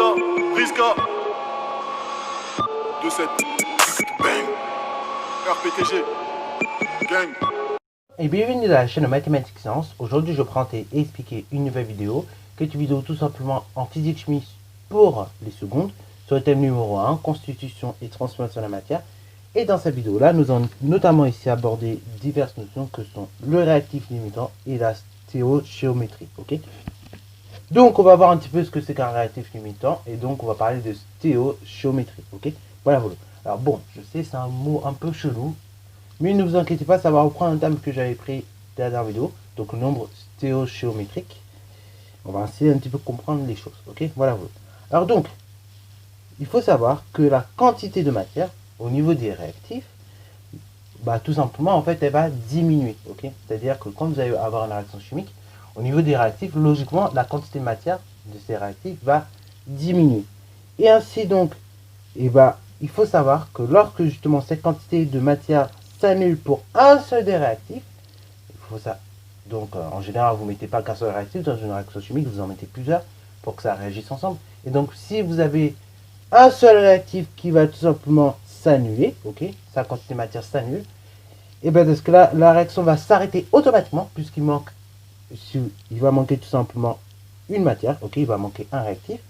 Briska, 2-7, bang, RPTG, gang. Et bienvenue dans la chaîne Mathématiques Sciences. Aujourd'hui, je vais présenter et expliquer une nouvelle vidéo, qui est une vidéo tout simplement en physique-chimie pour les secondes, sur le thème numéro 1, constitution et transformation de la matière. Et dans cette vidéo-là, nous allons notamment ici aborder diverses notions que sont le réactif limitant et la stéréochiométrie. Ok. Donc, on va voir un petit peu ce que c'est qu'un réactif limitant, et donc on va parler de stéréochiométrie. Ok. Voilà. Alors bon, je sais, c'est un mot un peu chelou, mais ne vous inquiétez pas, ça va reprendre un thème que j'avais pris dans la dernière vidéo, donc le nombre stéréochiométrique. On va essayer un petit peu comprendre les choses. Ok. Voilà. Alors donc, il faut savoir que la quantité de matière au niveau des réactifs, tout simplement, en fait, elle va diminuer. Ok. C'est-à-dire que quand vous allez avoir une réaction chimique, au niveau des réactifs, logiquement, la quantité de matière de ces réactifs va diminuer. Et ainsi donc, il faut savoir que lorsque justement cette quantité de matière s'annule pour un seul des réactifs, il faut ça. Donc en général, vous ne mettez pas qu'un seul réactif dans une réaction chimique, vous en mettez plusieurs pour que ça réagisse ensemble. Et donc si vous avez un seul réactif qui va tout simplement s'annuler, ok, sa quantité de matière s'annule, et bien dans ce cas-là, la réaction va s'arrêter automatiquement puisqu'il manque, il va manquer tout simplement une matière, ok, il va manquer un réactif.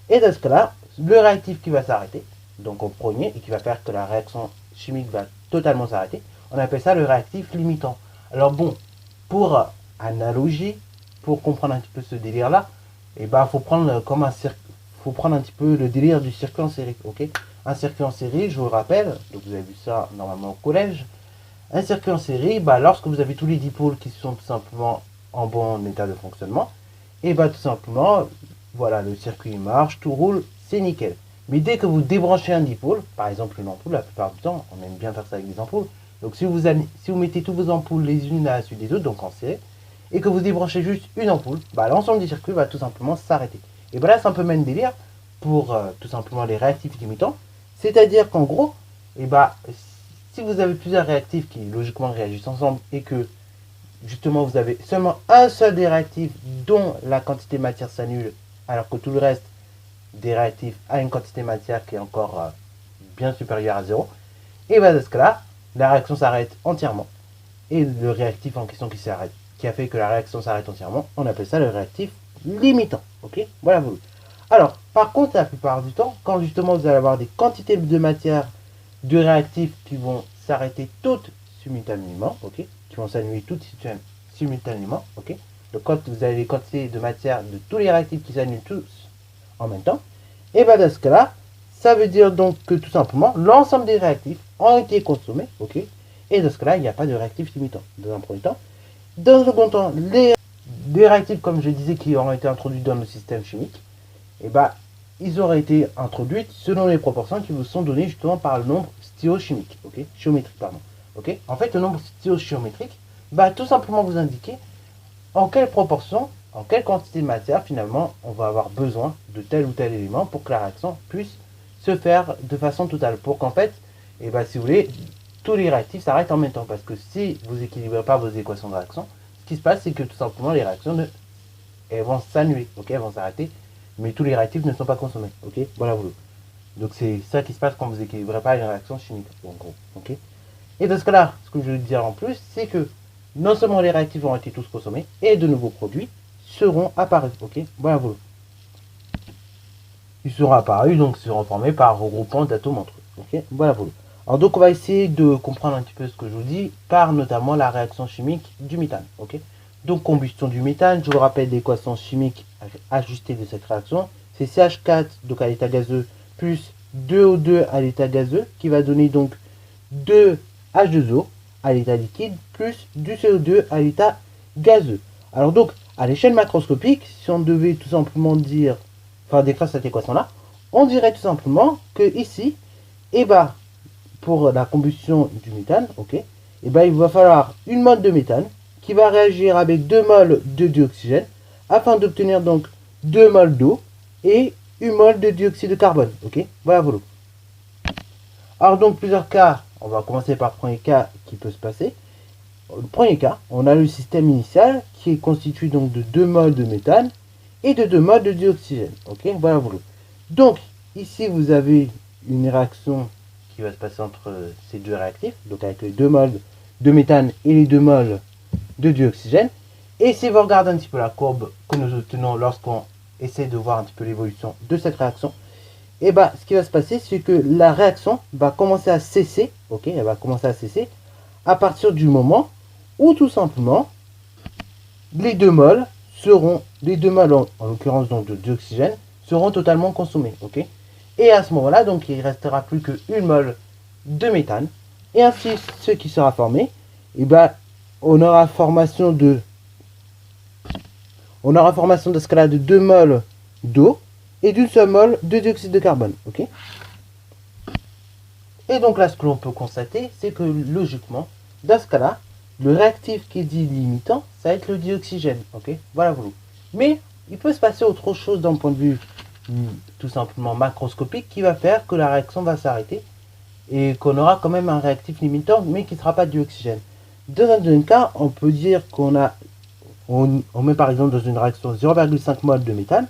Et dans ce cas-là, le réactif qui va s'arrêter, donc au premier, et qui va faire que la réaction chimique va totalement s'arrêter, on appelle ça le réactif limitant. Alors bon, pour analogie, pour comprendre un petit peu ce délire-là, faut prendre comme faut prendre un petit peu le délire du circuit en série, ok. Un circuit en série, je vous rappelle, donc vous avez vu ça normalement au collège, un circuit en série, lorsque vous avez tous les dipôles qui sont tout simplement en bon état de fonctionnement, et tout simplement, voilà, le circuit marche, tout roule, c'est nickel. Mais dès que vous débranchez un dipôle, par exemple une ampoule, la plupart du temps, on aime bien faire ça avec des ampoules, donc si vous mettez toutes vos ampoules les unes à la suite des autres, donc en série, et que vous débranchez juste une ampoule, l'ensemble du circuit va tout simplement s'arrêter. Et là, c'est un peu même délire pour tout simplement les réactifs limitants, c'est-à-dire qu'en gros, si vous avez plusieurs réactifs qui logiquement réagissent ensemble et que justement vous avez seulement un seul des réactifs dont la quantité de matière s'annule, alors que tout le reste des réactifs a une quantité de matière qui est encore bien supérieure à 0, et dans ce cas-là, la réaction s'arrête entièrement. Et le réactif en question qui a fait que la réaction s'arrête entièrement, on appelle ça le réactif limitant. Ok. Voilà. Alors, par contre, la plupart du temps, quand justement vous allez avoir des quantités de matière de réactifs qui vont s'arrêter toutes simultanément, ok, qui vont s'annuler toutes simultanément, ok. Donc quand vous avez les quantités de matière de tous les réactifs qui s'annulent tous en même temps, et dans ce cas-là, ça veut dire donc que tout simplement l'ensemble des réactifs ont été consommés, ok. Et dans ce cas-là, il n'y a pas de réactif limitant. Dans un premier temps. Dans un second temps, les réactifs, comme je disais, qui auront été introduits dans le système chimique, ils auraient été introduits selon les proportions qui vous sont données justement par le nombre stéréochimique, ok, géométrique, pardon, ok. En fait, le nombre stéréochiométrique va tout simplement vous indiquer en quelle proportion, en quelle quantité de matière finalement on va avoir besoin de tel ou tel élément pour que la réaction puisse se faire de façon totale, pour qu'en fait, si vous voulez, tous les réactifs s'arrêtent en même temps, parce que si vous n'équilibrez pas vos équations de réaction, ce qui se passe, c'est que tout simplement les réactions elles vont s'annuler, ok, elles vont s'arrêter, mais tous les réactifs ne sont pas consommés, ok, voilà. Donc c'est ça qui se passe quand vous n'équilibrez pas une réaction chimique, en gros, ok. Et dans ce cas-là, ce que je veux dire en plus, c'est que non seulement les réactifs ont été tous consommés, et de nouveaux produits seront apparus, ok, voilà. Ils seront apparus, donc seront formés par regroupement d'atomes entre eux, ok, voilà. Alors donc on va essayer de comprendre un petit peu ce que je vous dis, par notamment la réaction chimique du méthane, ok. Donc combustion du méthane, je vous rappelle l'équation chimique ajustée de cette réaction, c'est CH4 donc à l'état gazeux plus 2O2 à l'état gazeux qui va donner donc 2H2O à l'état liquide plus du CO2 à l'état gazeux. Alors donc à l'échelle macroscopique, si on devait tout simplement décrire cette équation là, on dirait tout simplement que ici, pour la combustion du méthane, ok, il va falloir une mole de méthane qui va réagir avec 2 moles de dioxygène afin d'obtenir donc 2 moles d'eau et 1 mole de dioxyde de carbone, ok, voilà. Alors donc plusieurs cas, on va commencer par le premier cas qui peut se passer. Le premier cas, on a le système initial qui est constitué donc de 2 moles de méthane et de 2 moles de dioxygène, ok, voilà. Donc, ici, vous avez une réaction qui va se passer entre ces deux réactifs, donc avec les 2 moles de méthane et les 2 moles de dioxygène. Et si vous regardez un petit peu la courbe que nous obtenons lorsqu'on essaie de voir un petit peu l'évolution de cette réaction, et bah, ce qui va se passer, c'est que la réaction va commencer à cesser, ok, elle va commencer à cesser à partir du moment où tout simplement les 2 moles en l'occurrence donc de dioxygène, seront totalement consommés, ok. Et à ce moment-là, donc il ne restera plus que 1 mole de méthane, et ainsi ce qui sera formé, et ben on aura formation de ce cas-là de 2 moles d'eau et d'une seule mole de dioxyde de carbone, ok. Et donc là, ce que l'on peut constater, c'est que logiquement, dans ce cas-là, le réactif qui est dit limitant, ça va être le dioxygène, ok. Voilà, voilà. Mais il peut se passer autre chose d'un point de vue tout simplement macroscopique qui va faire que la réaction va s'arrêter et qu'on aura quand même un réactif limitant, mais qui ne sera pas du oxygène. Dans un deuxième cas, on peut dire on met par exemple dans une réaction 0,5 mol de méthane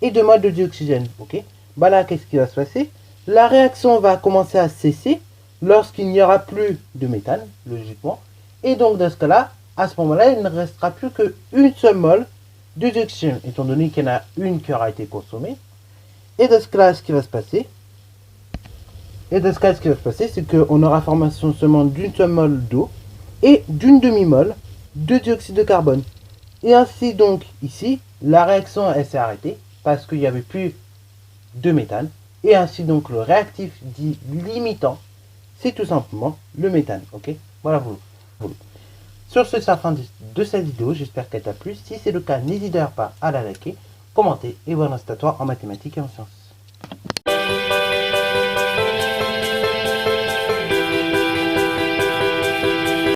et 2 moles de dioxygène, ok. Bah là, qu'est-ce qui va se passer? La réaction va commencer à cesser lorsqu'il n'y aura plus de méthane, logiquement. Et donc, dans ce cas-là, à ce moment-là, il ne restera plus qu'une seule mole de dioxygène, étant donné qu'il y en a une qui aura été consommée. Et dans ce cas-là, ce qui va se passer, c'est qu'on aura formation seulement d'une seule mole d'eau et d'une demi-mole de dioxyde de carbone. Et ainsi donc, ici, la réaction, elle s'est arrêtée parce qu'il n'y avait plus de méthane. Et ainsi donc, le réactif dit limitant, c'est tout simplement le méthane, ok. Voilà, vous. Sur ce, c'est la fin de cette vidéo. J'espère qu'elle t'a plu. Si c'est le cas, n'hésite pas à la liker, commenter et voir un instatoire en mathématiques et en sciences.